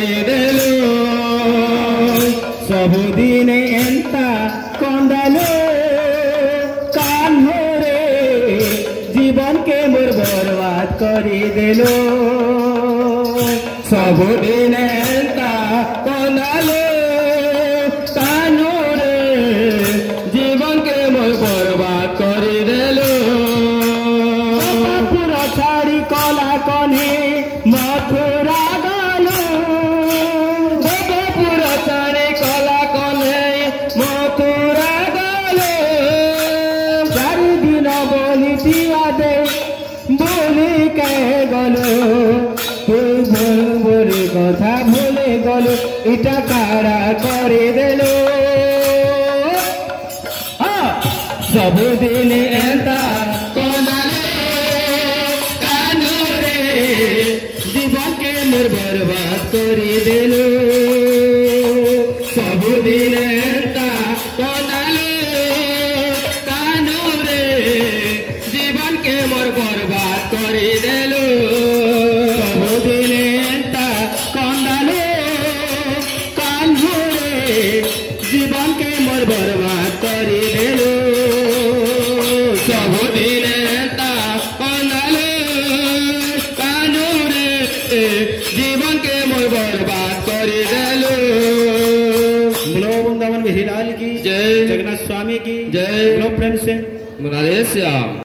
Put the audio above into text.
କରିଦେଲୁ ସବୁଦିନେ ଏନ୍ତା କନ୍ଦାଲୁ କାହ୍ନୁରେ জীবনকে মোর বরবাদ କରିଦେଲୁ ସବୁଦିନେ ଏନ୍ତା କନ୍ଦାଲୁ କାହ୍ନୁରେ জীবনকে মোর বরবাদ କରିଦେଲୁ পুরা ছাড়ি কলা কনে মথুরা গলু পুরা ছাড়ি কলা কনে মথুরা গলু চারিদিন বলি দিয়া দে বলি কে গলু তুই বলি কথা ভুলে গলু এটা কারা করে দেলো सबुदिन एंता कानूरे जीवन के मोर बर्बाद करी देलु सबुदिन एंता कानूरे जीवन के मोर बर्बाद करी देलु सबुदिन एंता कानूरे जीवन के मोर बर्बाद करी देलु सबुदिन एंता कानूरे जीवन के मोर बर्बाद करी देलु बोलो वृंदावन बिहारी लाल की जय जगन्नाथ स्वामी की जय बोलो प्रेम से राधे श्याम।